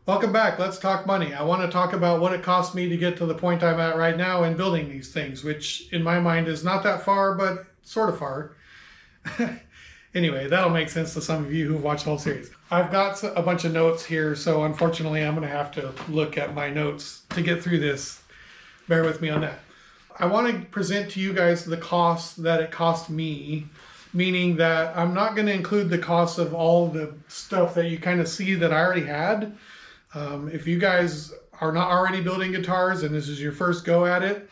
Welcome back. Let's talk money. I want to talk about what it cost me to get to the point I'm at right now in building these things, which in my mind is not that far, but sort of far. Anyway, that'll make sense to some of you who've watched the whole series. I've got a bunch of notes here, so unfortunately I'm going to have to look at my notes to get through this. Bear with me on that. I want to present to you guys the cost that it cost me, meaning that I'm not going to include the cost of all the stuff that you kind of see that I already had. If you guys are not already building guitars and this is your first go at it,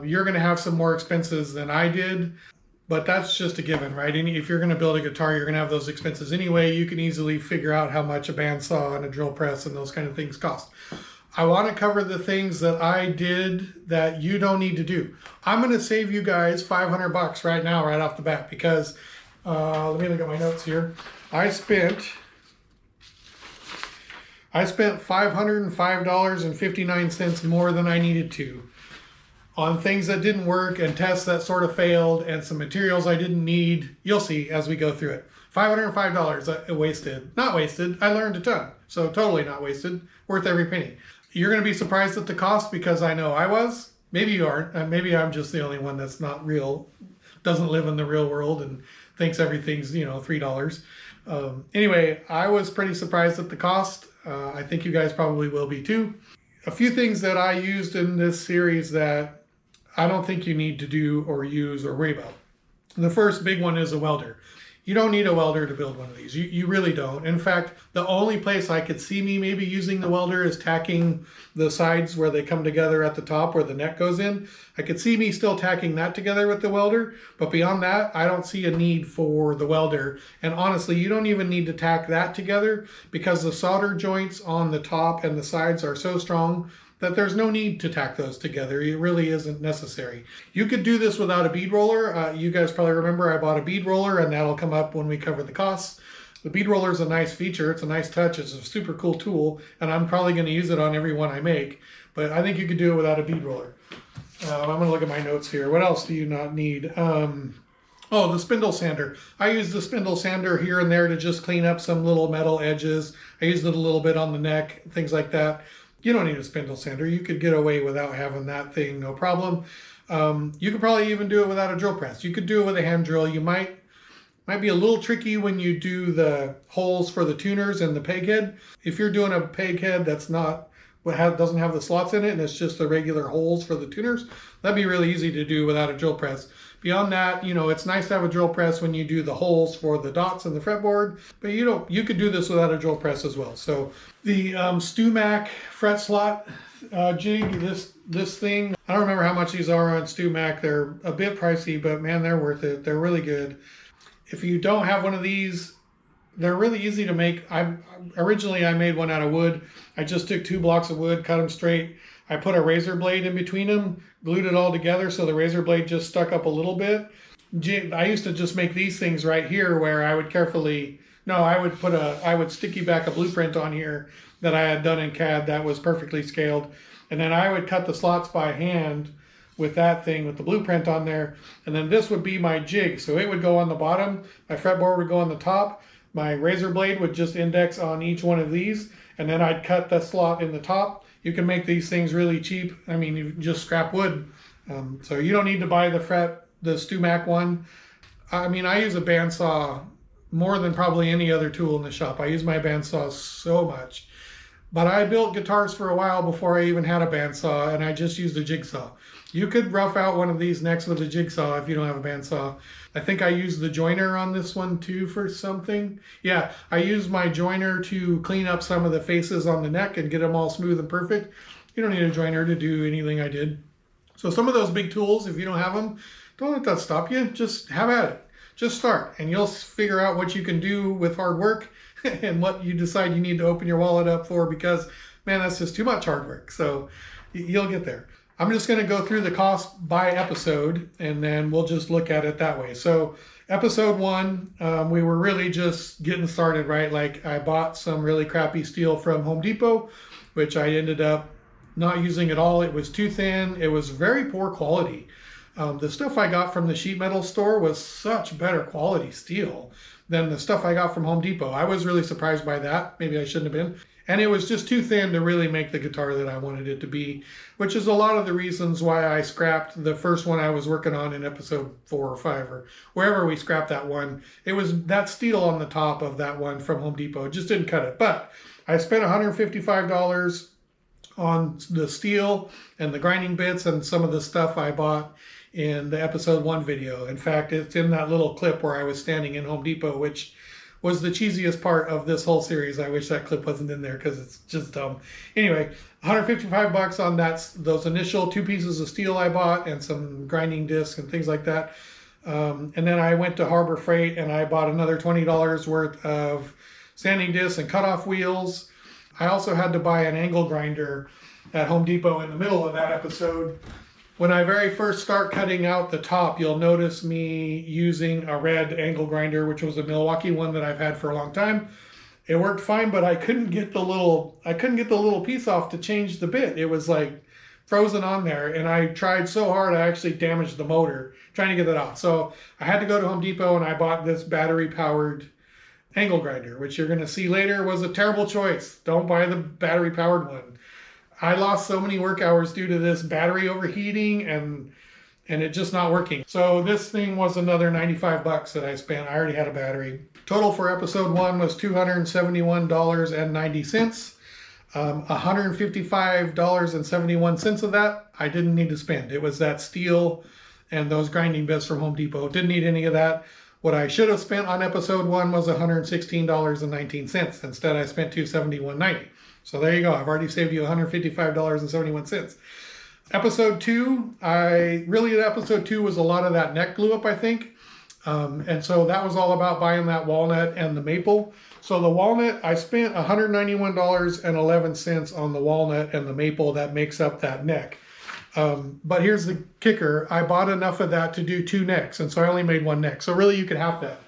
you're going to have some more expenses than I did, but that's just a given, right? If you're going to build a guitar, you're going to have those expenses anyway. You can easily figure out how much a bandsaw and a drill press and those kind of things cost. I want to cover the things that I did that you don't need to do. I'm going to save you guys $500 right now, right off the bat, because let me look at my notes here. I spent $505.59 more than I needed to on things that didn't work and tests that sort of failed and some materials I didn't need. You'll see as we go through it. $505 wasted. Not wasted. I learned a ton. So totally not wasted. Worth every penny. You're going to be surprised at the cost because I know I was. Maybe you aren't. Maybe I'm just the only one that's not real, doesn't live in the real world and thinks everything's, $3. Anyway, I was pretty surprised at the cost. I think you guys probably will be too. A few things that I used in this series that I don't think you need to do or use or worry about. The first big one is a welder. You don't need a welder to build one of these. You really don't. In fact, the only place I could see me maybe using the welder is tacking the sides where they come together at the top where the neck goes in. I could see me still tacking that together with the welder, but beyond that, I don't see a need for the welder. And honestly, you don't even need to tack that together because the solder joints on the top and the sides are so strong that there's no need to tack those together. It really isn't necessary. You could do this without a bead roller. You guys probably remember I bought a bead roller, and that'll come up when we cover the costs. The bead roller is a nice feature. It's a nice touch. It's a super cool tool, and I'm probably going to use it on every one I make. But I think you could do it without a bead roller. I'm going to look at my notes here. What else do you not need? Oh, the spindle sander. I use the spindle sander here and there to just clean up some little metal edges. I used it a little bit on the neck, things like that. You don't need a spindle sander. You could get away without having that thing, no problem. You could probably even do it without a drill press. You could do it with a hand drill. You might be a little tricky when you do the holes for the tuners and the peg head. If you're doing a peg head that's not doesn't have the slots in it and it's just the regular holes for the tuners, that'd be really easy to do without a drill press. Beyond that, it's nice to have a drill press when you do the holes for the dots in the fretboard, but you could do this without a drill press as well. So the StewMac fret slot jig, this thing, I don't remember how much these are on StewMac. They're a bit pricey, but man, they're worth it. They're really good. If you don't have one of these, they're really easy to make. Originally I made one out of wood. I just took 2 blocks of wood, cut them straight. I put a razor blade in between them, glued it all together so the razor blade just stuck up a little bit. I used to just make these things right here where I would I would sticky back a blueprint on here that I had done in CAD that was perfectly scaled. And then I would cut the slots by hand with that thing with the blueprint on there. And then this would be my jig. So it would go on the bottom, my fretboard would go on the top, my razor blade would just index on each one of these, and then I'd cut the slot in the top. You can make these things really cheap. I mean, you just scrap wood. So you don't need to buy the StewMac one. I mean, I use a bandsaw more than probably any other tool in the shop. I use my bandsaw so much. But I built guitars for a while before I even had a bandsaw, and I just used a jigsaw. You could rough out one of these necks with a jigsaw if you don't have a bandsaw. I think I used the joiner on this one too for something. Yeah, I used my joiner to clean up some of the faces on the neck and get them all smooth and perfect. You don't need a joiner to do anything I did. So some of those big tools, if you don't have them, don't let that stop you. Just have at it. Just start, and you'll figure out what you can do with hard work and what you decide you need to open your wallet up for, because, man, that's just too much hard work. So you'll get there. I'm just going to go through the cost by episode, and then we'll just look at it that way. So episode 1, we were really just getting started, right? Like, I bought some really crappy steel from Home Depot, which I ended up not using at all. It was too thin. It was very poor quality. The stuff I got from the sheet metal store was such better quality steel than the stuff I got from Home Depot. I was really surprised by that. Maybe I shouldn't have been. And it was just too thin to really make the guitar that I wanted it to be, which is a lot of the reasons why I scrapped the first one I was working on in episode 4 or 5 or wherever we scrapped that one. It was that steel on the top of that one from Home Depot. It just didn't cut it. But I spent $155 on the steel and the grinding bits and some of the stuff I bought in the episode 1 video. In fact, it's in that little clip where I was standing in Home Depot, which was the cheesiest part of this whole series. I wish that clip wasn't in there because it's just dumb. Anyway, $155 on those initial 2 pieces of steel I bought and some grinding discs and things like that. And then I went to Harbor Freight and I bought another $20 worth of sanding discs and cutoff wheels. I also had to buy an angle grinder at Home Depot in the middle of that episode. When I very first start cutting out the top, you'll notice me using a red angle grinder, which was a Milwaukee one that I've had for a long time. It worked fine, but I couldn't get the little piece off to change the bit. It was like frozen on there, and I tried so hard I actually damaged the motor trying to get that off. So I had to go to Home Depot and I bought this battery-powered angle grinder, which you're going to see later was a terrible choice. Don't buy the battery-powered one. I lost so many work hours due to this battery overheating and it just not working. So this thing was another $95 that I spent. I already had a battery. Total for episode 1 was $271.90. $155.71 of that I didn't need to spend. It was that steel and those grinding bits from Home Depot. Didn't need any of that. What I should have spent on episode 1 was $116.19. Instead, I spent $271.90. So there you go. I've already saved you $155.71. Episode 2, episode 2 was a lot of that neck glue up, I think. And so that was all about buying that walnut and the maple. So the walnut, I spent $191.11 on the walnut and the maple that makes up that neck. But here's the kicker. I bought enough of that to do 2 necks, and so I only made 1 neck. So really you could have that.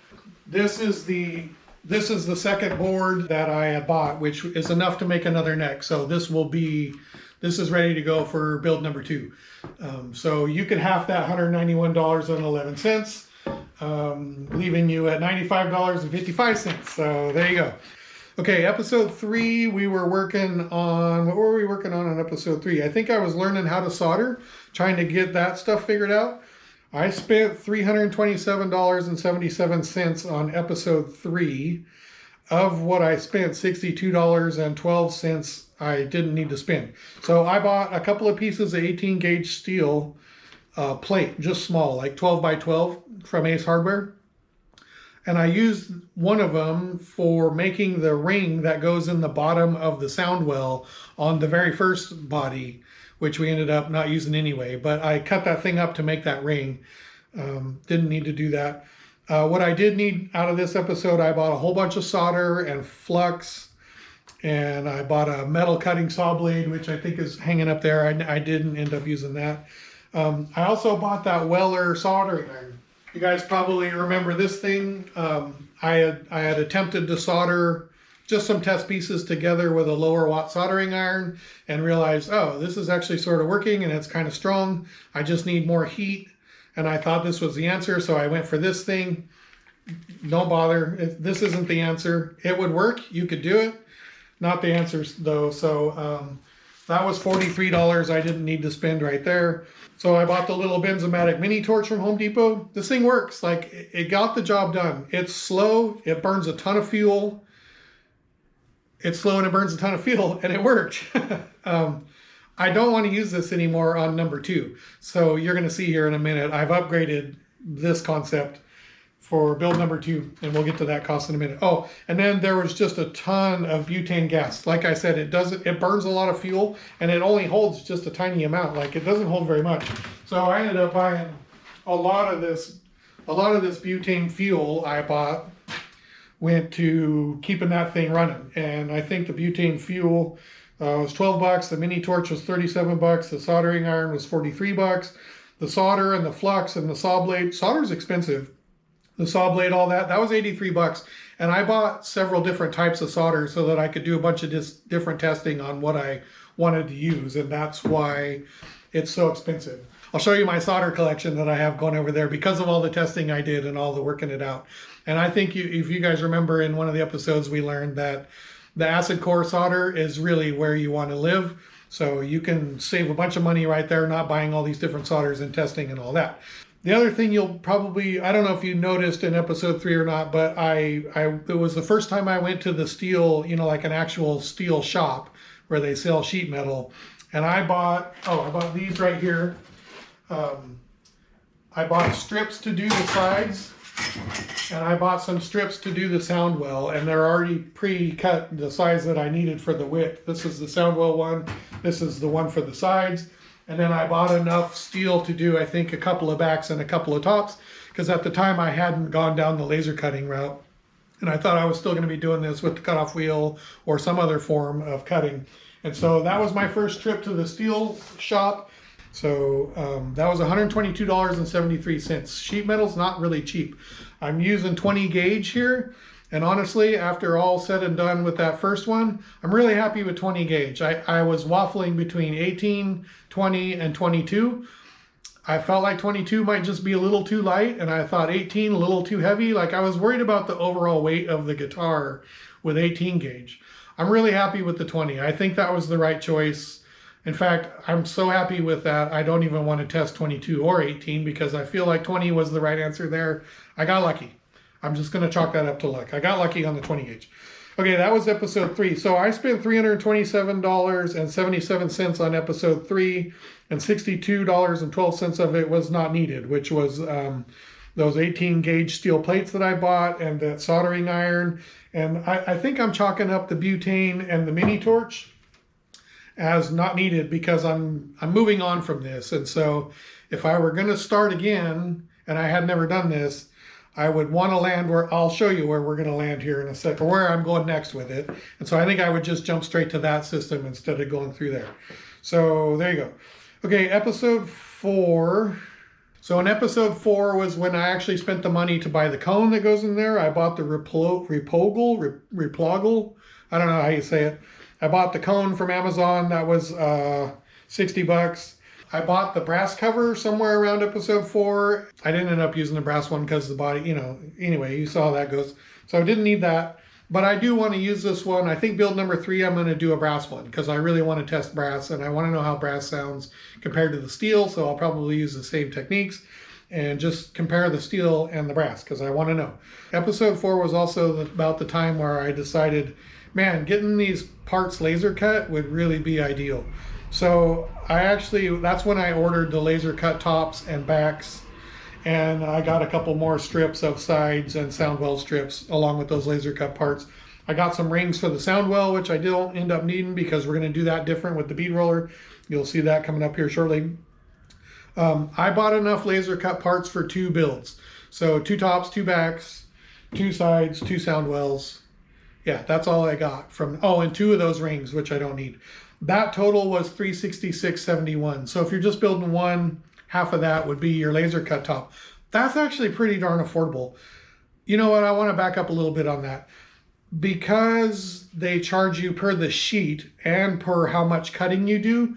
This is the second board that I had bought, which is enough to make another neck. So this is ready to go for build number 2. So you can half that $191.11, leaving you at $95.55. So there you go. Okay, episode 3, we were working on, what were we working on episode 3? I think I was learning how to solder, trying to get that stuff figured out. I spent $327.77 on episode 3. Of what I spent, $62.12 I didn't need to spend. So I bought a couple of pieces of 18 gauge steel plate, just small, like 12 by 12 from Ace Hardware. And I used one of them for making the ring that goes in the bottom of the sound well on the very first body, which we ended up not using anyway. But I cut that thing up to make that ring. Didn't need to do that. What I did need out of this episode, I bought a whole bunch of solder and flux. And I bought a metal cutting saw blade, which I think is hanging up there. I didn't end up using that. I also bought that Weller soldering iron. You guys probably remember this thing. I had attempted to solder just some test pieces together with a lower watt soldering iron and realized, oh, this is actually sort of working and it's kind of strong. I just need more heat. And I thought this was the answer, so I went for this thing. Don't bother. This isn't the answer. It would work. You could do it. Not the answer, though. So that was $43 I didn't need to spend right there. So I bought the little Benzomatic mini torch from Home Depot. This thing works. Like, it got the job done. It's slow. It burns a ton of fuel. It's slow and it burns a ton of fuel, and it worked. I don't want to use this anymore on number 2. So you're going to see here in a minute, I've upgraded this concept for build number 2, and we'll get to that cost in a minute. Oh, and then there was just a ton of butane gas. Like I said, it burns a lot of fuel, and it only holds just a tiny amount. Like, it doesn't hold very much. So I ended up buying a lot of this butane fuel I bought went to keeping that thing running. And I think the butane fuel was $12. The mini torch was $37. The soldering iron was $43. The solder and the flux and the saw blade. Solder's expensive. The saw blade, all that was $83. And I bought several different types of solder so that I could do a bunch of different testing on what I wanted to use. And that's why it's so expensive. I'll show you my solder collection that I have going over there because of all the testing I did and all the working it out. And I think if you guys remember in one of the episodes, we learned that the acid core solder is really where you want to live. So you can save a bunch of money right there, not buying all these different solders and testing and all that. The other thing you'll probably, I don't know if you noticed in episode 3 or not, but it was the first time I went to the steel, you know, like an actual steel shop where they sell sheet metal. And I bought these right here. I bought strips to do the sides, and I bought some strips to do the sound well, and they're already pre-cut the size that I needed for the width. This is the sound well one. This is the one for the sides. And then I bought enough steel to do, I think, a couple of backs and a couple of tops, because at the time I hadn't gone down the laser cutting route. And I thought I was still going to be doing this with the cutoff wheel or some other form of cutting. And so that was my first trip to the steel shop. So that was $122.73. Sheet metal's not really cheap. I'm using 20 gauge here. And honestly, after all said and done with that first one, I'm really happy with 20 gauge. I was waffling between 18, 20, and 22. I felt like 22 might just be a little too light, and I thought 18 a little too heavy. Like, I was worried about the overall weight of the guitar with 18 gauge. I'm really happy with the 20. I think that was the right choice. In fact, I'm so happy with that, I don't even want to test 22 or 18 because I feel like 20 was the right answer there. I got lucky. I'm just going to chalk that up to luck. I got lucky on the 20 gauge. Okay, that was episode 3. So I spent $327.77 on episode 3, and $62.12 of it was not needed, which was those 18 gauge steel plates that I bought and that soldering iron. And I think I'm chalking up the butane and the mini torch as not needed because I'm moving on from this. And so if I were going to start again, and I had never done this, I would want to land where, I'll show you where we're going to land here in a second, or where I'm going next with it. And so I think I would just jump straight to that system instead of going through there. So there you go. Okay, episode 4. So in episode 4 was when I actually spent the money to buy the cone that goes in there. I bought the replogle. I don't know how you say it. I bought the cone from Amazon. That was $60. I bought the brass cover somewhere around episode 4. I didn't end up using the brass one because the body, you know, anyway, you saw how that goes. So I didn't need that, but I do want to use this one. I think build number 3, I'm going to do a brass one because I really want to test brass and I want to know how brass sounds compared to the steel. So I'll probably use the same techniques and just compare the steel and the brass because I want to know. Episode 4 was also about the time where I decided, man, getting these parts laser cut would really be ideal. So that's when I ordered the laser cut tops and backs, and I got a couple more strips of sides and soundwell strips along with those laser cut parts. I got some rings for the soundwell, which I don't end up needing because we're going to do that different with the bead roller. You'll see that coming up here shortly. I bought enough laser cut parts for 2 builds. So 2 tops, 2 backs, 2 sides, 2 soundwells. Yeah, that's all I got from, and 2 of those rings, which I don't need. That total was $366.71. So if you're just building one, half of that would be your laser cut top. That's actually pretty darn affordable. You know what? I want to back up a little bit on that. Because they charge you per the sheet and per how much cutting you do,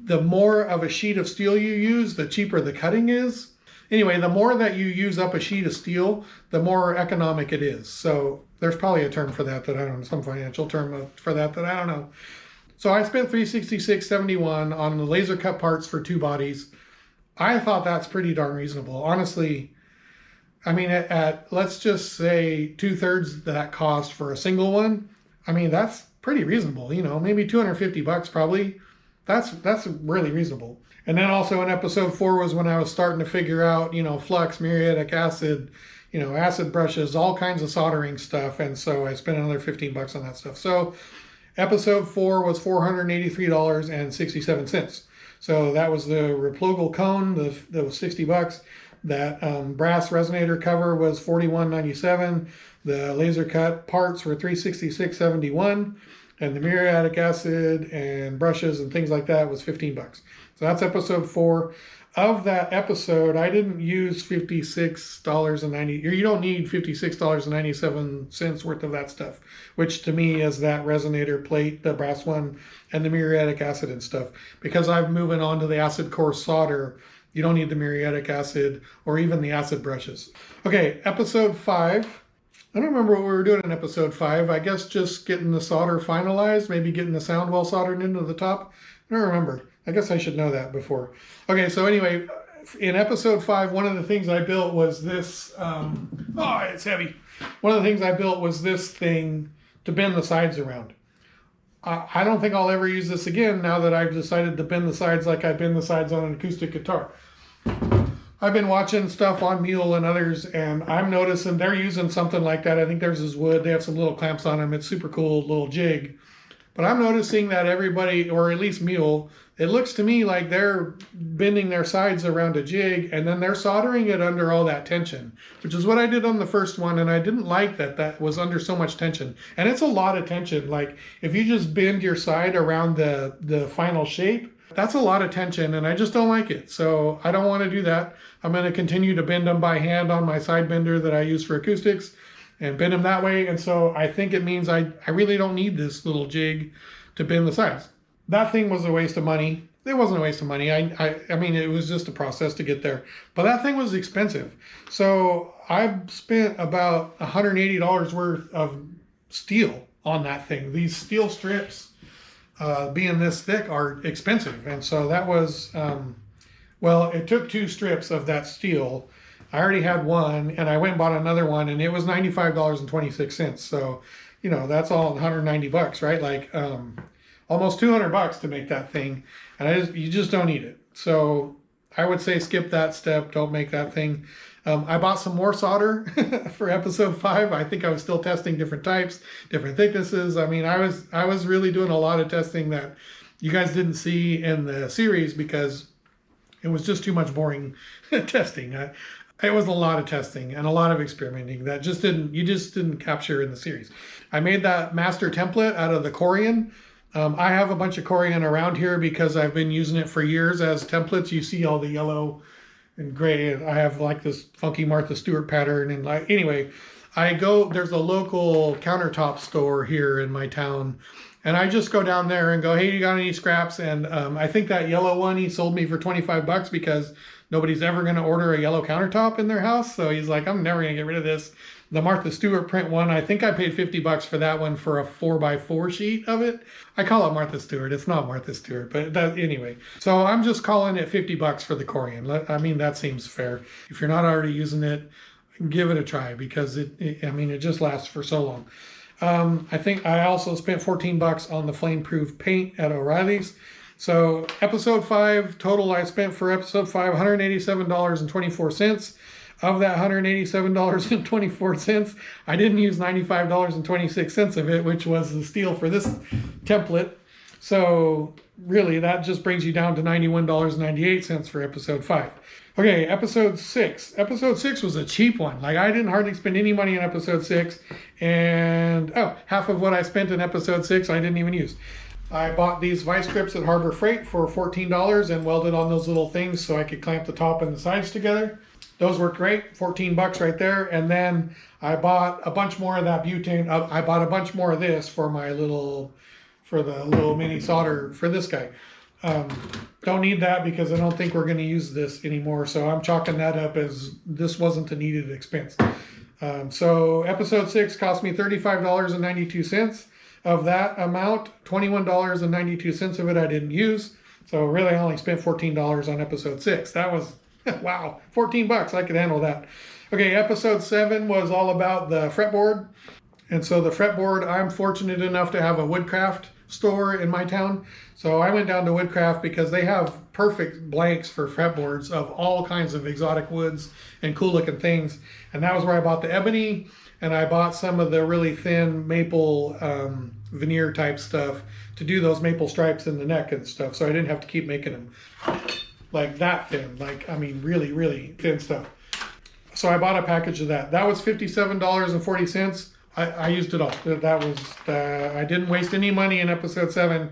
the more of a sheet of steel you use, the cheaper the cutting is. Anyway, the more that you use up a sheet of steel, the more economic it is. So there's probably a term for that I don't know, some financial term for that I don't know. So I spent $366.71 on the laser cut parts for 2 bodies. I thought that's pretty darn reasonable. Honestly, I mean, at let's just say 2/3 that cost for a single one. I mean, that's pretty reasonable. You know, maybe $250 probably. That's really reasonable. And then also in episode 4 was when I was starting to figure out, you know, flux, muriatic acid, you know, acid brushes, all kinds of soldering stuff. And so I spent another $15 on that stuff. So episode 4 was $483.67. So that was the replogle cone, that was $60. That brass resonator cover was $41.97. The laser cut parts were $366.71. And the muriatic acid and brushes and things like that was $15. So that's episode 4. Of that episode, I didn't use $56.90. You don't need $56.97 worth of that stuff, which to me is that resonator plate, the brass one, and the muriatic acid and stuff. Because I'm moving on to the acid core solder, you don't need the muriatic acid or even the acid brushes. Okay, episode 5. I don't remember what we were doing in episode 5. I guess just getting the solder finalized, maybe getting the sound well soldered into the top. I don't remember. I guess I should know that before. Okay, so anyway, in episode 5, one of the things I built was this, oh, it's heavy. One of the things I built was this thing to bend the sides around. I don't think I'll ever use this again now that I've decided to bend the sides like I bend the sides on an acoustic guitar. I've been watching stuff on Mule and others, and I'm noticing they're using something like that. I think theirs is wood. They have some little clamps on them. It's super cool, little jig. But I'm noticing that everybody, or at least Mule, it looks to me like they're bending their sides around a jig, and then they're soldering it under all that tension, which is what I did on the first one, and I didn't like that that was under so much tension. And it's a lot of tension. Like, if you just bend your side around the final shape, that's a lot of tension, and I just don't like it. So I don't want to do that. I'm going to continue to bend them by hand on my side bender that I use for acoustics and bend them that way. And so I think it means I really don't need this little jig to bend the sides. That thing was a waste of money. It wasn't a waste of money. I mean, it was just a process to get there. But that thing was expensive. So I spent about $180 worth of steel on that thing. These steel strips, being this thick, are expensive. And so that was, well, it took 2 strips of that steel. I already had one, and I went and bought another one, and it was $95.26. So, you know, that's all 190 bucks, right? Like, almost 200 bucks to make that thing, and you just don't need it. So I would say skip that step. Don't make that thing. I bought some more solder for episode 5. I think I was still testing different types, different thicknesses. I mean, I was really doing a lot of testing that you guys didn't see in the series because it was just too much boring testing. It was a lot of testing and a lot of experimenting that you just didn't capture in the series. I made that master template out of the Corian. I have a bunch of Corian around here because I've been using it for years as templates. You see all the yellow and gray. I have like this funky Martha Stewart pattern. And like, anyway, there's a local countertop store here in my town. And I just go down there and go, hey, you got any scraps? And I think that yellow one he sold me for 25 bucks because nobody's ever going to order a yellow countertop in their house. So he's like, I'm never going to get rid of this. The Martha Stewart print one, I think I paid 50 bucks for that one for a 4x4 sheet of it. I call it Martha Stewart. It's not Martha Stewart, but anyway. So I'm just calling it 50 bucks for the Corian. I mean, that seems fair. If you're not already using it, give it a try because it just lasts for so long. I think I also spent 14 bucks on the flame-proof paint at O'Reilly's. So episode 5, total I spent for episode 5, $187.24. Of that $187.24, I didn't use $95.26 of it, which was the steel for this template. So really, that just brings you down to $91.98 for episode 5. Okay, episode 6. Episode 6 was a cheap one. Like, I didn't hardly spend any money on episode 6. And, half of what I spent in episode 6, I didn't even use. I bought these vice grips at Harbor Freight for $14 and welded on those little things so I could clamp the top and the sides together. Those worked great, 14 bucks right there. And then I bought a bunch more of that butane. I bought a bunch more of this for the little mini solder for this guy. Don't need that because I don't think we're going to use this anymore. So I'm chalking that up as this wasn't a needed expense. So episode 6 cost me $35.92. Of that amount, $21.92 of it I didn't use. So really I only spent $14 on episode 6. That was wow, 14 bucks, I could handle that. Okay, episode 7 was all about the fretboard. And so the fretboard, I'm fortunate enough to have a woodcraft store in my town. So I went down to Woodcraft because they have perfect blanks for fretboards of all kinds of exotic woods and cool looking things. And that was where I bought the ebony, and I bought some of the really thin maple veneer type stuff to do those maple stripes in the neck and stuff. So I didn't have to keep making them like that thin, like, I mean, really, really thin stuff. So I bought a package of that. That was $57.40. I used it all. That was, I didn't waste any money in episode 7.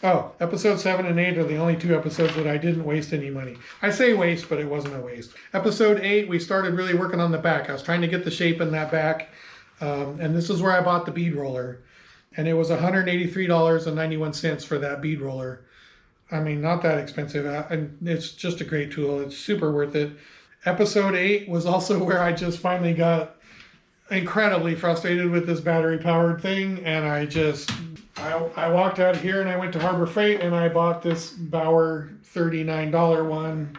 Oh, episode 7 and 8 are the only 2 episodes that I didn't waste any money. I say waste, but it wasn't a waste. Episode 8, we started really working on the back. I was trying to get the shape in that back. And this is where I bought the bead roller. And it was $183.91 for that bead roller. I mean, not that expensive. And it's just a great tool. It's super worth it. Episode 8 was also where I just finally got incredibly frustrated with this battery powered thing, and I walked out of here and I went to Harbor Freight and I bought this Bauer $39 one.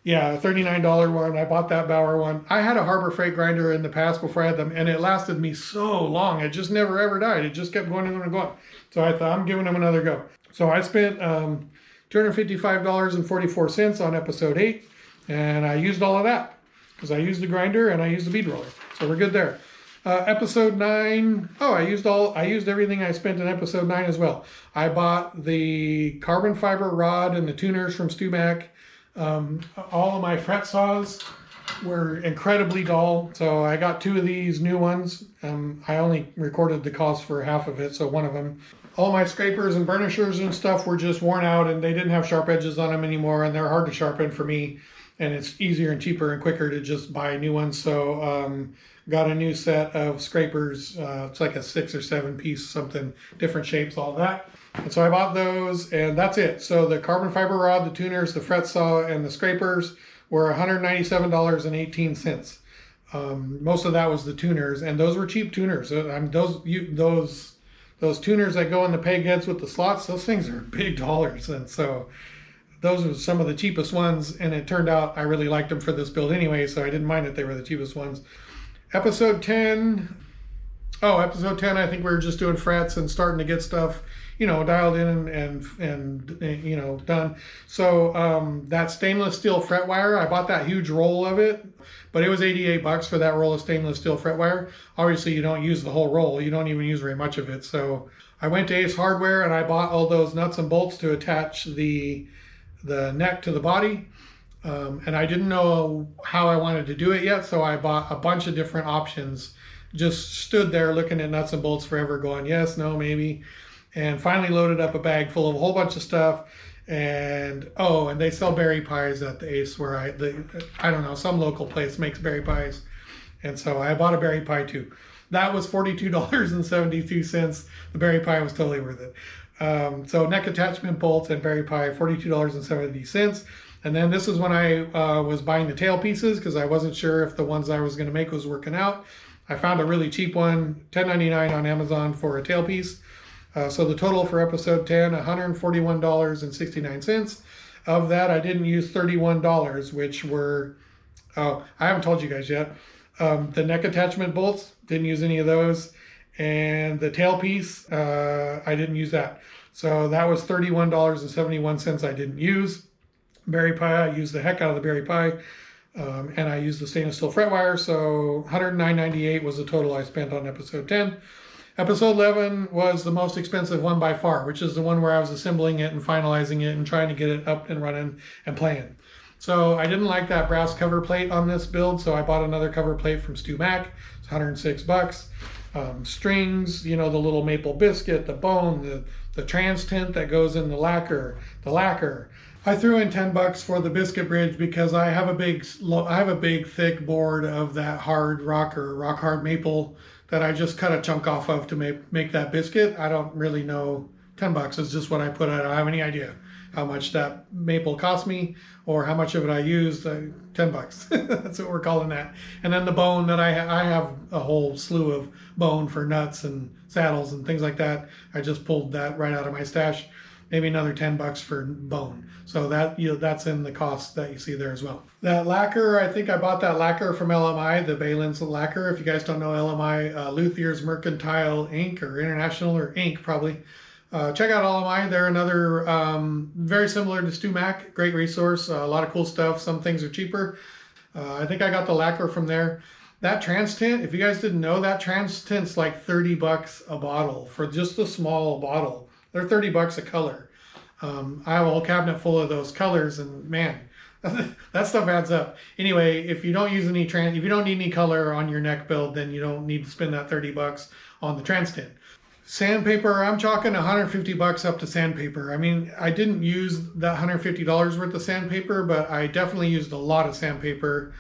Yeah, $39 one. I bought that Bauer one. I had a Harbor Freight grinder in the past before I had them, and it lasted me so long. It just never ever died. It just kept going and going. So I thought, I'm giving them another go. So I spent $255.44 on episode 8, and I used all of that because I used the grinder and I used the bead roller. So we're good there. Episode 9, I used everything I spent in episode 9 as well. I bought the carbon fiber rod and the tuners from StewMac. All of my fret saws were incredibly dull, so I got 2 of these new ones. I only recorded the cost for half of it, so one of them. All my scrapers and burnishers and stuff were just worn out, and they didn't have sharp edges on them anymore, and they're hard to sharpen for me, and it's easier and cheaper and quicker to just buy new ones. So got a new set of scrapers. It's like a 6 or 7 piece, something, different shapes, all that. And so I bought those, and that's it. So the carbon fiber rod, the tuners, the fret saw, and the scrapers were $197.18. Most of that was the tuners, and those were cheap tuners. Those tuners that go in the peg heads with the slots, those things are big dollars. And so those were some of the cheapest ones, and it turned out I really liked them for this build anyway, so I didn't mind that they were the cheapest ones. Episode 10, I think we were just doing frets and starting to get stuff, dialed in and done. So that stainless steel fret wire, I bought that huge roll of it, but it was $88 for that roll of stainless steel fret wire. Obviously, you don't use the whole roll. You don't even use very much of it. So I went to Ace Hardware and I bought all those nuts and bolts to attach the neck to the body. And I didn't know how I wanted to do it yet, so I bought a bunch of different options. Just stood there looking at nuts and bolts forever going, yes, no, maybe. And finally loaded up a bag full of a whole bunch of stuff. And they sell berry pies at the Ace where I don't know, some local place makes berry pies. And so I bought a berry pie too. That was $42.72. The berry pie was totally worth it. So neck attachment bolts and berry pie, $42.70. And then this is when I was buying the tail pieces because I wasn't sure if the ones I was going to make was working out. I found a really cheap one, $10.99 on Amazon for a tail piece. So the total for episode 10, $141.69. Of that, I didn't use $31, which were, I haven't told you guys yet. The neck attachment bolts, didn't use any of those. And the tail piece, I didn't use that. So that was $31.71 I didn't use. Berry pie, I used the heck out of the berry pie. And I used the stainless steel fret wire. So $109.98 was the total I spent on episode 10. Episode 11 was the most expensive one by far, which is the one where I was assembling it and finalizing it and trying to get it up and running and playing. So I didn't like that brass cover plate on this build, so I bought another cover plate from StewMac. It's $106. Strings, the little maple biscuit, the bone, the trans tint that goes in the lacquer. I threw in $10 for the biscuit bridge because I have a big thick board of that hard rock hard maple that I just cut a chunk off of to make that biscuit. I don't really know. $10 is just what I put. I don't have any idea how much that maple cost me or how much of it I used. $10. That's what we're calling that. And then the bone that I have a whole slew of bone for nuts and saddles and things like that. I just pulled that right out of my stash. Maybe another $10 for bone. So that that's in the cost that you see there as well. That lacquer, I think I bought that lacquer from LMI, the Balin's lacquer. If you guys don't know LMI, Luthier's Mercantile Inc. or International or Inc. probably. Check out LMI. They're another very similar to StewMac. Great resource. A lot of cool stuff. Some things are cheaper. I think I got the lacquer from there. That trans tint, if you guys didn't know, that trans tint's like $30 a bottle for just a small bottle. They're $30 a color. I have a whole cabinet full of those colors, and man, that stuff adds up. Anyway, if you don't use if you don't need any color on your neck build, then you don't need to spend that $30 on the trans tint. Sandpaper, I'm chalking $150 up to sandpaper. I mean, I didn't use that $150 worth of sandpaper, but I definitely used a lot of sandpaper.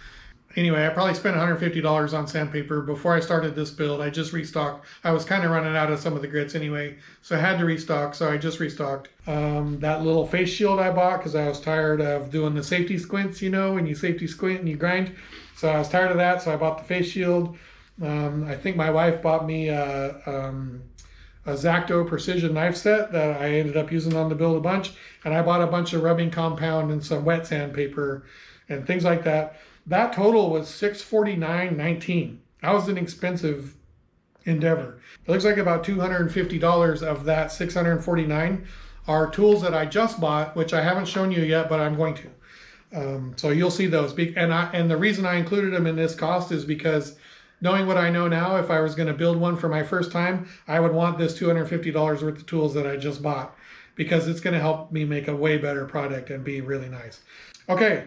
Anyway, I probably spent $150 on sandpaper before I started this build. I just restocked. I was kind of running out of some of the grits anyway, so I had to restock, so I just restocked. That little face shield I bought because I was tired of doing the safety squints, when you safety squint and you grind. So I was tired of that, so I bought the face shield. I think my wife bought me a X-Acto precision knife set that I ended up using on the build a bunch. And I bought a bunch of rubbing compound and some wet sandpaper and things like that. That total was $649.19. That was an expensive endeavor. It looks like about $250 of that $649 are tools that I just bought, which I haven't shown you yet, but I'm going to. So you'll see those. And the reason I included them in this cost is because knowing what I know now, if I was going to build one for my first time, I would want this $250 worth of tools that I just bought, because it's going to help me make a way better product and be really nice. Okay,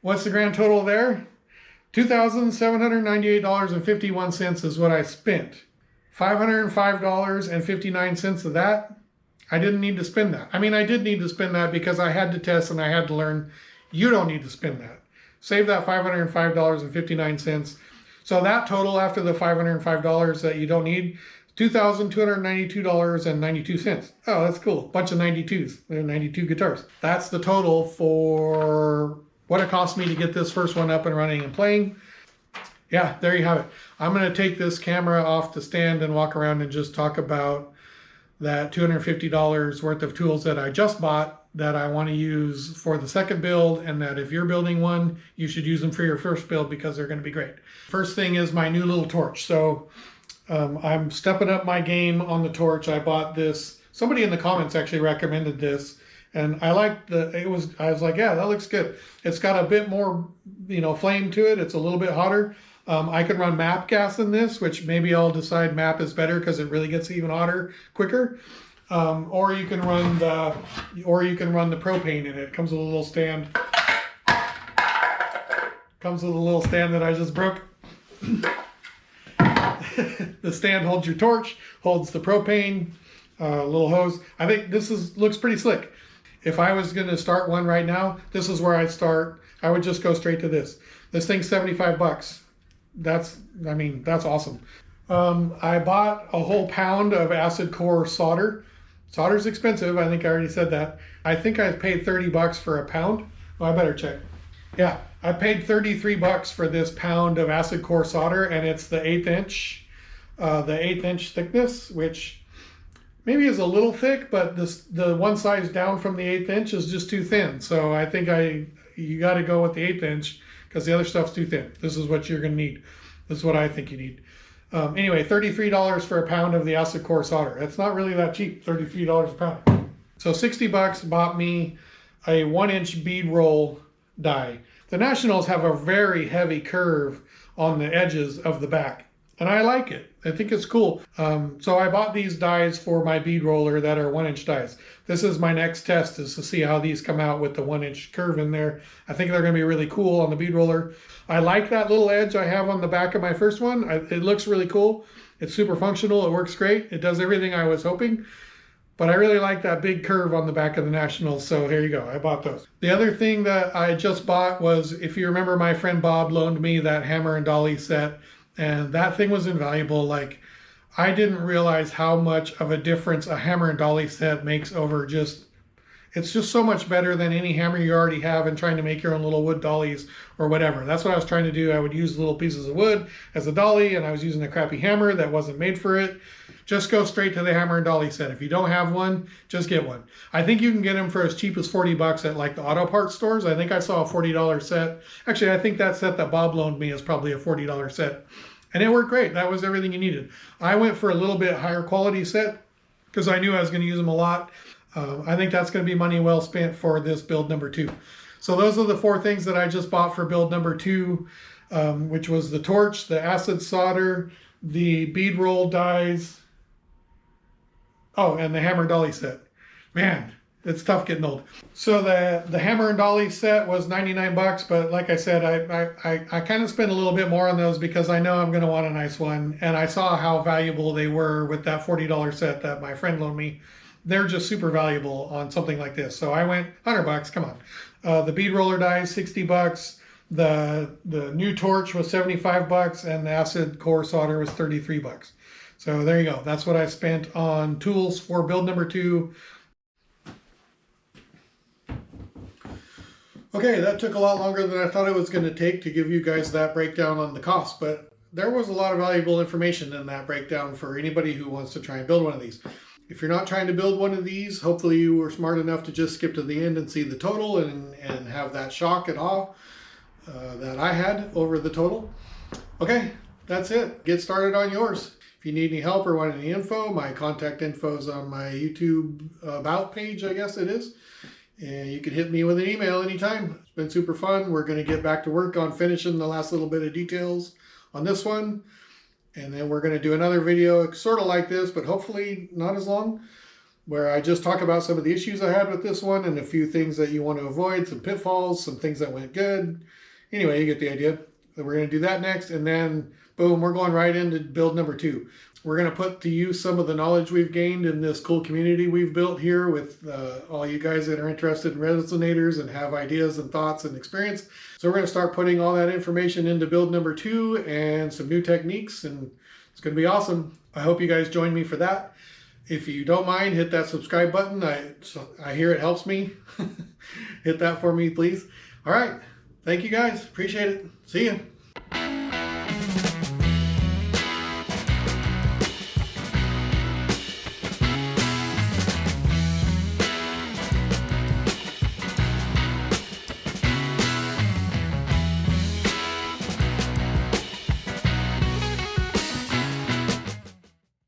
what's the grand total there? $2,798.51 is what I spent. $505.59 of that, I didn't need to spend that. I mean, I did need to spend that because I had to test and I had to learn. You don't need to spend that. Save that $505.59. So that total after the $505 that you don't need, $2,292.92. Oh, that's cool. Bunch of 92s. There are 92 guitars. That's the total for what it cost me to get this first one up and running and playing. Yeah, there you have it. I'm going to take this camera off the stand and walk around and just talk about that $250 worth of tools that I just bought that I want to use for the second build, and that if you're building one, you should use them for your first build because they're going to be great. First thing is my new little torch. So I'm stepping up my game on the torch. I bought this. Somebody in the comments actually recommended this, and I liked I was like, yeah, that looks good. It's got a bit more, flame to it. It's a little bit hotter. I could run MAP gas in this, which maybe I'll decide MAP is better because it really gets even hotter quicker. Or you can run the propane in it. It comes with a little stand. Comes with a little stand that I just broke. The stand holds your torch, holds the propane, little hose. I think this looks pretty slick. If I was going to start one right now, this is where I'd start. I would just go straight to this. This thing's $75. That's awesome. I bought a whole pound of acid core solder. Solder's expensive. I think I already said that. I think I paid $30 for a pound. Oh, I better check. Yeah, I paid $33 for this pound of acid core solder, and it's the 1/8 inch, thickness, which maybe is a little thick, but the one size down from the 1/8 inch is just too thin. So I think you got to go with the 1/8 inch because the other stuff's too thin. This is what you're going to need. This is what I think you need. Anyway, $33 for a pound of the acid core solder. It's not really that cheap, $33 a pound. So $60 bought me a 1-inch bead roll die. The Nationals have a very heavy curve on the edges of the back, and I like it. I think it's cool. So I bought these dies for my bead roller that are 1-inch dies. This is my next test, is to see how these come out with the 1-inch curve in there. I think they're going to be really cool on the bead roller. I like that little edge I have on the back of my first one. It looks really cool. It's super functional. It works great. It does everything I was hoping. But I really like that big curve on the back of the Nationals, so here you go. I bought those. The other thing that I just bought was, if you remember, my friend Bob loaned me that hammer and dolly set, and that thing was invaluable. Like, I didn't realize how much of a difference a hammer and dolly set makes over it's just so much better than any hammer you already have and trying to make your own little wood dollies or whatever. That's what I was trying to do. I would use little pieces of wood as a dolly, and I was using a crappy hammer that wasn't made for it. Just go straight to the hammer and dolly set. If you don't have one, just get one. I think you can get them for as cheap as $40 at like the auto parts stores. I think I saw a $40 set. Actually, I think that set that Bob loaned me is probably a $40 set. And it worked great. That was everything you needed. I went for a little bit higher quality set because I knew I was going to use them a lot. I think that's going to be money well spent for this build number 2. So those are the 4 things that I just bought for build number 2, which was the torch, the acid solder, the bead roll dies, and the hammer dolly set. Man, it's tough getting old. So the hammer and dolly set was $99, but like I said, I kind of spent a little bit more on those because I know I'm going to want a nice one, and I saw how valuable they were with that $40 set that my friend loaned me. They're just super valuable on something like this. So I went $100, come on. The bead roller dies, $60. The new torch was $75, and the acid core solder was $33. So there you go. That's what I spent on tools for build number 2. Okay, that took a lot longer than I thought it was going to take to give you guys that breakdown on the cost, but there was a lot of valuable information in that breakdown for anybody who wants to try and build one of these. If you're not trying to build one of these, hopefully you were smart enough to just skip to the end and see the total and have that shock and awe that I had over the total. Okay, that's it. Get started on yours. If you need any help or want any info, my contact info is on my YouTube about page, I guess it is. And you can hit me with an email anytime. It's been super fun. We're going to get back to work on finishing the last little bit of details on this one. And then we're going to do another video sort of like this, but hopefully not as long, where I just talk about some of the issues I had with this one and a few things that you want to avoid, some pitfalls, some things that went good. Anyway, you get the idea. So we're going to do that next, and then boom, we're going right into build number 2. We're going to put to use some of the knowledge we've gained in this cool community we've built here with all you guys that are interested in resonators and have ideas and thoughts and experience. So we're going to start putting all that information into build number 2 and some new techniques, and it's going to be awesome. I hope you guys join me for that. If you don't mind, hit that subscribe button. I hear it helps me. Hit that for me, please. All right. Thank you guys. Appreciate it. See ya.